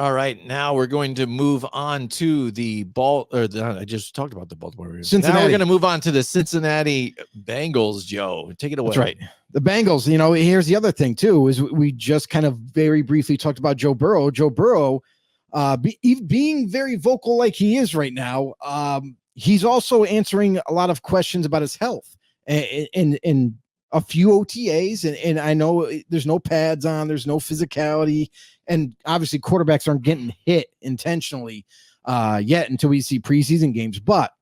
All right, now we're going to move on to I just talked about the Baltimore Ravens. Cincinnati. Now we're going to move on to the Cincinnati Bengals, Joe. Take it away. That's right. The Bengals, here's the other thing too, is we just kind of very briefly talked about Joe Burrow. Joe Burrow, being very vocal like he is right now, he's also answering a lot of questions about his health and a few OTAs. And I know there's no pads on, there's no physicality. And obviously quarterbacks aren't getting hit intentionally yet until we see preseason games. But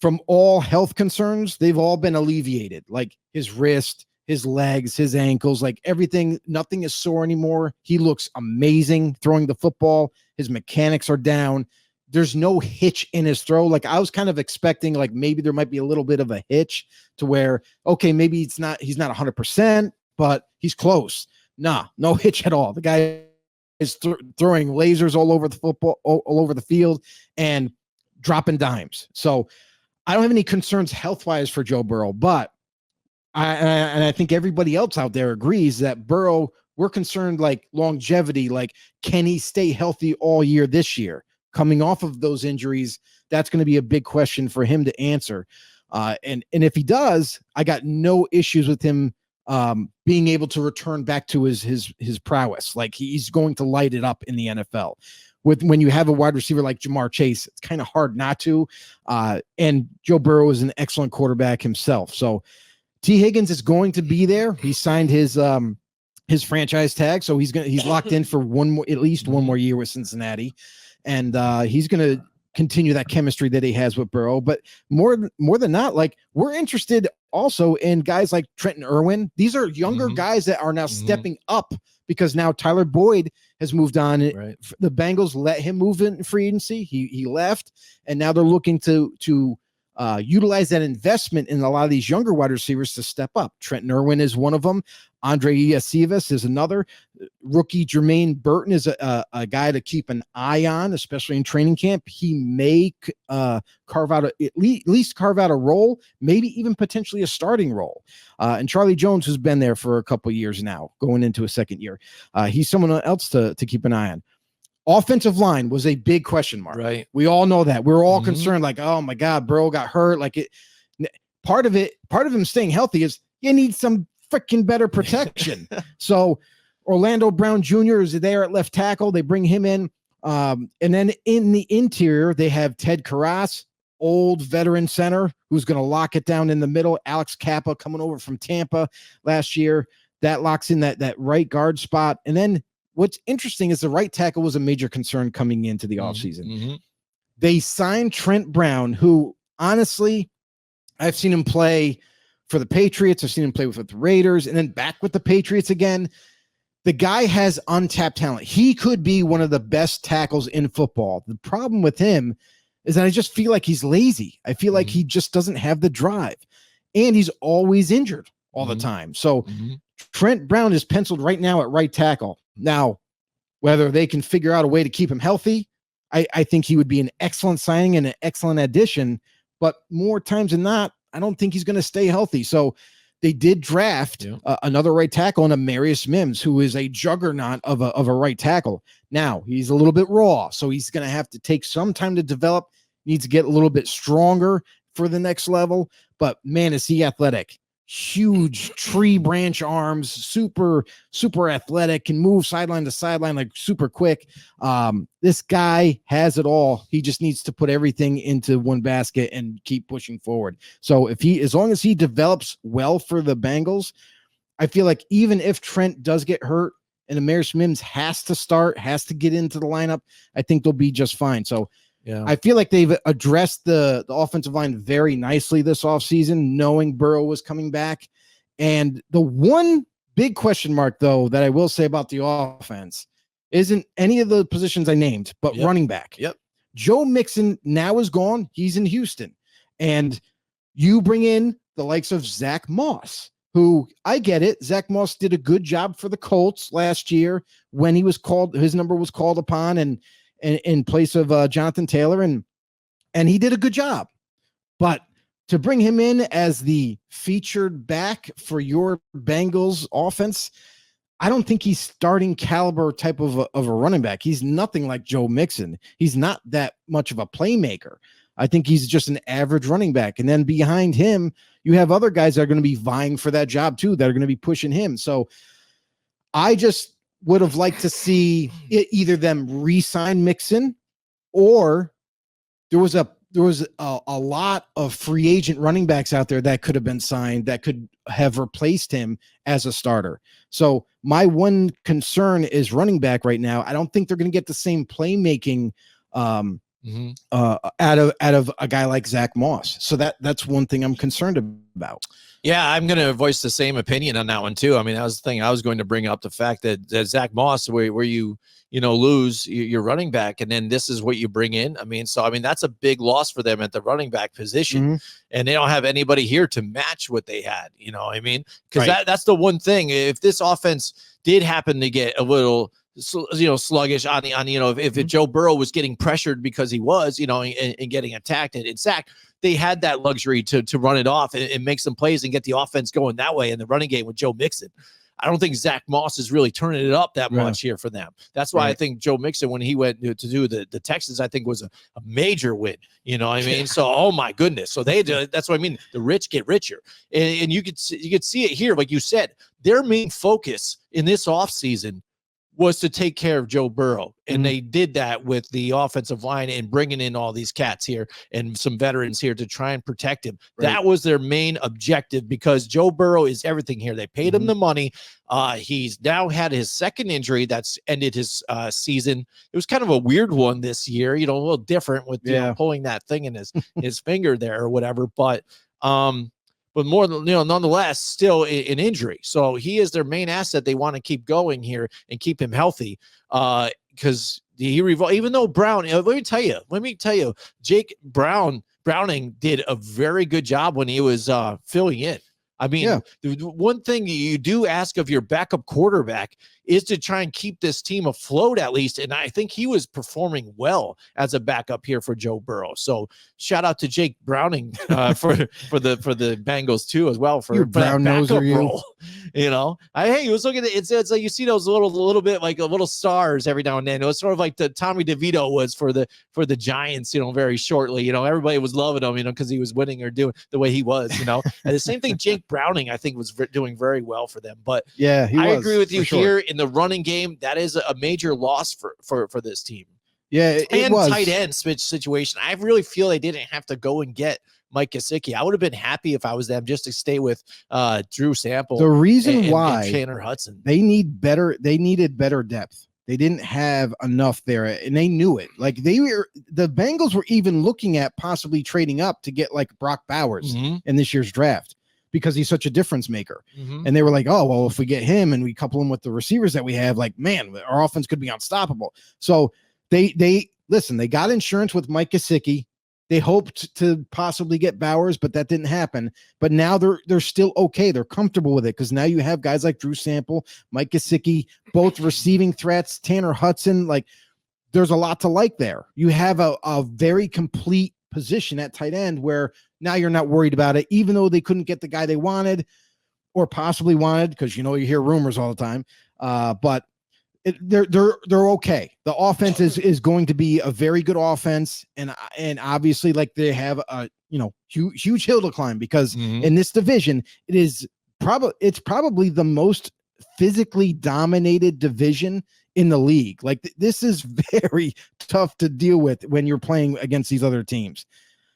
from all health concerns, they've all been alleviated. Like his wrist, his legs, his ankles, like everything, nothing is sore anymore. He looks amazing throwing the football. His mechanics are down. There's no hitch in his throw. Like I was kind of expecting, like maybe there might be a little bit of a hitch to where, okay, maybe he's not 100%, but he's close. Nah, no hitch at all. The guy is throwing lasers all over the football, all over the field, and dropping dimes. So I don't have any concerns health-wise for Joe Burrow, but I think everybody else out there agrees that Burrow, we're concerned like longevity, like can he stay healthy all year this year? Coming off of those injuries, that's going to be a big question for him to answer. And if he does, I got no issues with him being able to return back to his prowess. Like he's going to light it up in the NFL. When you have a wide receiver like Jamar Chase, it's kind of hard not to. And Joe Burrow is an excellent quarterback himself. So T. Higgins is going to be there. He signed his franchise tag, so he's locked in for at least one more year with Cincinnati, and he's going to continue that chemistry that he has with Burrow. But more than not, like we're interested also in guys like Trenton Irwin. These are younger guys that are now stepping up because now Tyler Boyd has moved on. Right. The Bengals let him move in free agency. He left, and now they're looking to utilize that investment in a lot of these younger wide receivers to step up. Trenton Irwin is one of them. Andre Iosivas is another. Rookie Jermaine Burton is a guy to keep an eye on, especially in training camp. He may carve out at least a role, maybe even potentially a starting role. And Charlie Jones, who's been there for a couple of years now, going into a second year. He's someone else to keep an eye on. Offensive line was a big question mark. Right. We all know that. We're all concerned, like, oh my God, Burrow got hurt. Like part of him staying healthy is you need some freaking better protection. So Orlando Brown Jr. is there at left tackle. They bring him in. And then in the interior, they have Ted Karras, old veteran center, who's going to lock it down in the middle. Alex Kappa coming over from Tampa last year. That locks in that right guard spot. And then what's interesting is the right tackle was a major concern coming into the offseason. They signed Trent Brown, who honestly, I've seen him play for the Patriots. I've seen him play with the Raiders and then back with the Patriots again. The guy has untapped talent. He could be one of the best tackles in football. The problem with him is that I just feel like he's lazy. I feel like he just doesn't have the drive, and he's always injured all the time. So Trent Brown is penciled right now at right tackle. Now, whether they can figure out a way to keep him healthy, I think he would be an excellent signing and an excellent addition, but more times than not, I don't think he's going to stay healthy. So they did draft another right tackle, and Amarius Mims, who is a juggernaut of a right tackle. Now, he's a little bit raw, so he's going to have to take some time to develop, needs to get a little bit stronger for the next level, but man, is he athletic. Huge tree branch arms, super athletic, can move sideline to sideline like super quick. This guy has it all. He just needs to put everything into one basket and keep pushing forward. So as long as he develops well for the Bengals, I feel like even if Trent does get hurt and Amarius Mims has to get into the lineup, I think they'll be just fine. So yeah, I feel like they've addressed the offensive line very nicely this offseason, knowing Burrow was coming back. And the one big question mark, though, that I will say about the offense isn't any of the positions I named, but running back. Joe Mixon now is gone. He's in Houston. And you bring in the likes of Zach Moss, who, I get it. Zach Moss did a good job for the Colts last year when he was called, his number was called upon and in place of Jonathan Taylor, and he did a good job. But to bring him in as the featured back for your Bengals offense, I don't think he's starting caliber type of a running back. He's nothing like Joe Mixon. He's not that much of a playmaker. I think he's just an average running back. And then behind him, you have other guys that are going to be vying for that job too, that are going to be pushing him. So I just would have liked to see either them re-sign Mixon, or there was a lot of free agent running backs out there that could have been signed that could have replaced him as a starter. So my one concern is running back right now. I don't think they're going to get the same playmaking out of a guy like Zach Moss. So that's one thing I'm concerned about. Yeah, I'm going to voice the same opinion on that one too. I mean, that was the thing I was going to bring up, the fact that Zach Moss, where you lose your running back, and then this is what you bring in. I mean, that's a big loss for them at the running back position, and they don't have anybody here to match what they had. You know what I mean? Because that's the one thing. If this offense did happen to get a little sluggish on if Joe Burrow was getting pressured because he was, and getting attacked and sacked, they had that luxury to run it off and make some plays and get the offense going that way in the running game with Joe Mixon. I don't think Zach Moss is really turning it up that much here for them. That's why I think Joe Mixon, when he went to do the Texans, I think was a major win. You know what I mean? So, oh my goodness. So that's what I mean. The rich get richer. And you could see it here. Like you said, their main focus in this offseason was to take care of Joe Burrow. And they did that with the offensive line and bringing in all these cats here and some veterans here to try and protect him. That was their main objective, because Joe Burrow is everything here. They paid him the money. He's now had his second injury that's ended his season. It was kind of a weird one this year, a little different with pulling that thing in his finger there or whatever. But more than, nonetheless, still an injury. So he is their main asset. They want to keep going here and keep him healthy. Because even though Brown, let me tell you, Jake Browning did a very good job when he was filling in. I mean, the one thing you do ask of your backup quarterback is to try and keep this team afloat at least. And I think he was performing well as a backup here for Joe Burrow. So shout out to Jake Browning for the Bengals too, as well, for that backup role. He was looking at it's like you see those little bit like a little stars every now and then. It was sort of like the Tommy DeVito was for the Giants, very shortly. Everybody was loving him, because he was winning or doing the way he was, And the same thing, Jake Browning, I think, was doing very well for them. But I agree with you here. In the running game, that is a major loss for this team. Yeah, it was. Tight end situation. I really feel they didn't have to go and get Mike Gesicki. I would have been happy if I was them just to stay with Drew Sample. The reason why and Tanner Hudson. They needed better depth. They didn't have enough there, and they knew it. Like the Bengals were even looking at possibly trading up to get like Brock Bowers in this year's draft, because he's such a difference maker. And they were like, oh, well, if we get him and we couple him with the receivers that we have, like, man, our offense could be unstoppable. So they got insurance with Mike Gesicki. They hoped to possibly get Bowers, but that didn't happen. But now they're still okay. They're comfortable with it, because now you have guys like Drew Sample, Mike Gesicki, both receiving threats, Tanner Hudson. Like, there's a lot to like there. You have a very complete position at tight end where now you're not worried about it, even though they couldn't get the guy they wanted or possibly wanted, because you hear rumors all the time. But they're okay. The offense is going to be a very good offense, and obviously, like, they have a huge hill to climb, because in this division it's probably the most physically dominated division in the league. Like, this is very tough to deal with when you're playing against these other teams.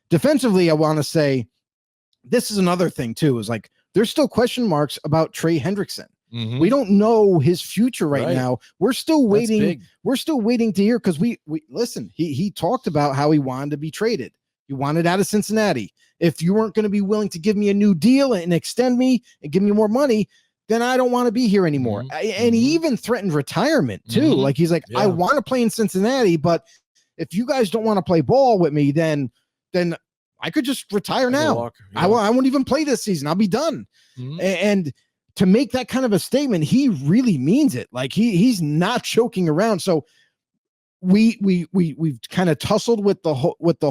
Defensively, I want to say this is another thing too, is like there's still question marks about Trey Hendrickson. We don't know his future right now. We're still waiting. We're still waiting to hear, because we listen, he talked about how he wanted to be traded. He wanted out of Cincinnati. If you weren't going to be willing to give me a new deal and extend me and give me more money, then I don't want to be here anymore. And he even threatened retirement too. Like, he's like, I want to play in Cincinnati, but if you guys don't want to play ball with me, then I could just retire now. I won't even play this season. I'll be done. And to make that kind of a statement, he really means it. Like, he's not joking around. So we've kind of tussled with the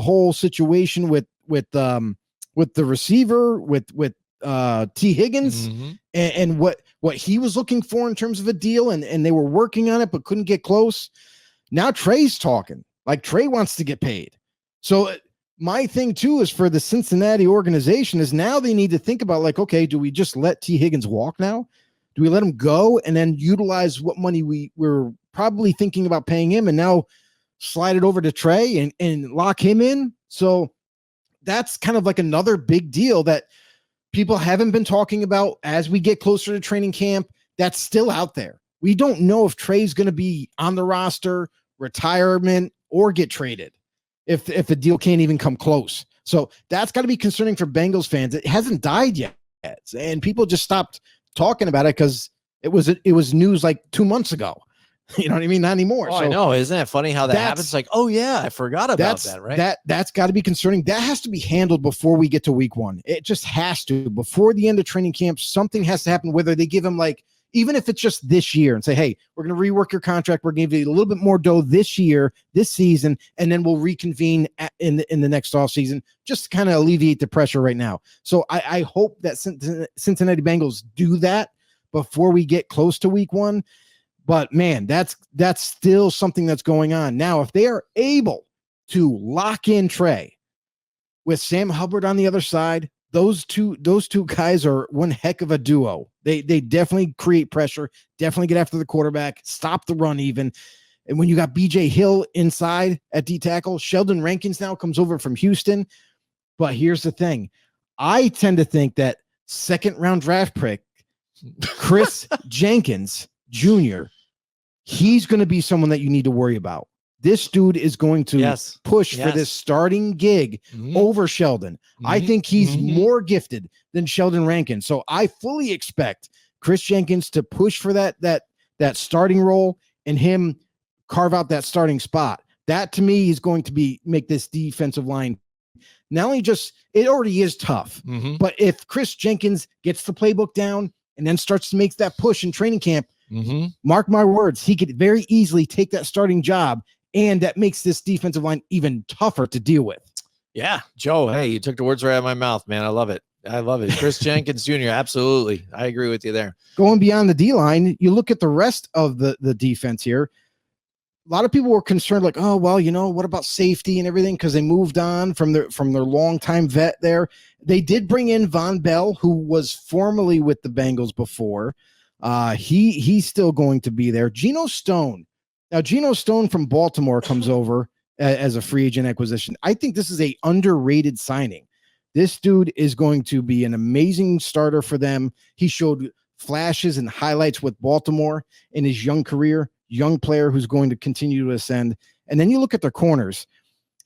whole situation with the receiver, with T. Higgins Mm-hmm. and what he was looking for in terms of a deal, and they were working on it but couldn't get close. Now Trey's talking. Like, Trey wants to get paid. So my thing too is for the Cincinnati organization is now they need to think about, like, okay, do we just let T. Higgins walk now? Do we let him go and then utilize what money we're probably thinking about paying him and now slide it over to Trey and lock him in? So that's kind of like another big deal that people haven't been talking about as we get closer to training camp. That's still out there. We don't know if Trey's going to be on the roster, retirement, or get traded if the deal can't even come close. So that's got to be concerning for Bengals fans. It hasn't died yet, and people just stopped talking about it because it was news like 2 months ago. You know what I mean? Not anymore. Oh, so I know. Isn't it funny how that happens? Like, oh yeah, I forgot about that, right? That's got to be concerning. That has to be handled before we get to week 1. It just has to. Before the end of training camp, something has to happen, whether they give him, like, even if it's just this year, and say, hey, we're going to rework your contract. We're going to give you a little bit more dough this year, this season, and then we'll reconvene in the next offseason, just to kind of alleviate the pressure right now. So I hope that Cincinnati Bengals do that before we get close to week 1. But man, that's still something that's going on. Now, if they are able to lock in Trey with Sam Hubbard on the other side, those two guys are one heck of a duo. They definitely create pressure, definitely get after the quarterback, stop the run even. And when you got BJ Hill inside at D tackle, Sheldon Rankins now comes over from Houston. But here's the thing. I tend to think that second round draft pick, Kris Jenkins Jr., he's going to be someone that you need to worry about. This dude is going to push for this starting gig over Sheldon. I think he's more gifted than Sheldon Rankin. So I fully expect Kris Jenkins to push for that starting role and him carve out that starting spot. That to me is going to make this defensive line not only just, it already is tough, but if Kris Jenkins gets the playbook down and then starts to make that push in training camp, mark my words, he could very easily take that starting job, and that makes this defensive line even tougher to deal with. Yeah, Joe, hey, you took the words right out of my mouth, man. I love it. Kris Jenkins Jr., absolutely. I agree with you there. Going beyond the D-line, you look at the rest of the defense here. A lot of people were concerned, like, oh, well, what about safety and everything? Because they moved on from their longtime vet there. They did bring in Von Bell, who was formerly with the Bengals before. He's still going to be there. Geno Stone. Now, Geno Stone from Baltimore comes over as a free agent acquisition. I think this is a underrated signing. This dude is going to be an amazing starter for them. He showed flashes and highlights with Baltimore in his young career, young player who's going to continue to ascend. And then you look at their corners.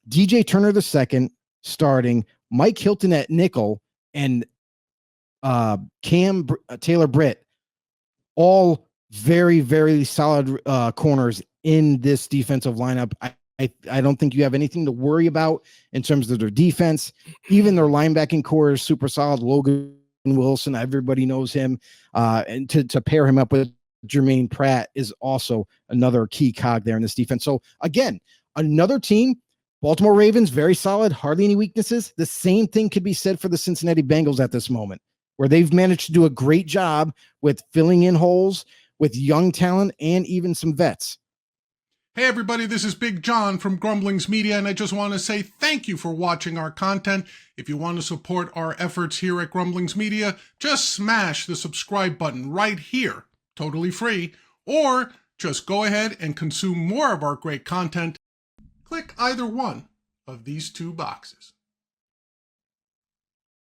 DJ Turner II starting, Mike Hilton at nickel, and Cam Taylor-Britt, all very, very solid corners in this defensive lineup. I don't think you have anything to worry about in terms of their defense. Even their linebacking core is super solid. Logan Wilson, everybody knows him. And to pair him up with Jermaine Pratt is also another key cog there in this defense. So again, another team, Baltimore Ravens, very solid, hardly any weaknesses. The same thing could be said for the Cincinnati Bengals at this moment, where they've managed to do a great job with filling in holes with young talent and even some vets. Hey everybody, this is Big John from Grumblings Media, and I just want to say thank you for watching our content. If you want to support our efforts here at Grumblings Media, just smash the subscribe button right here, totally free, or just go ahead and consume more of our great content. Click either one of these 2 boxes.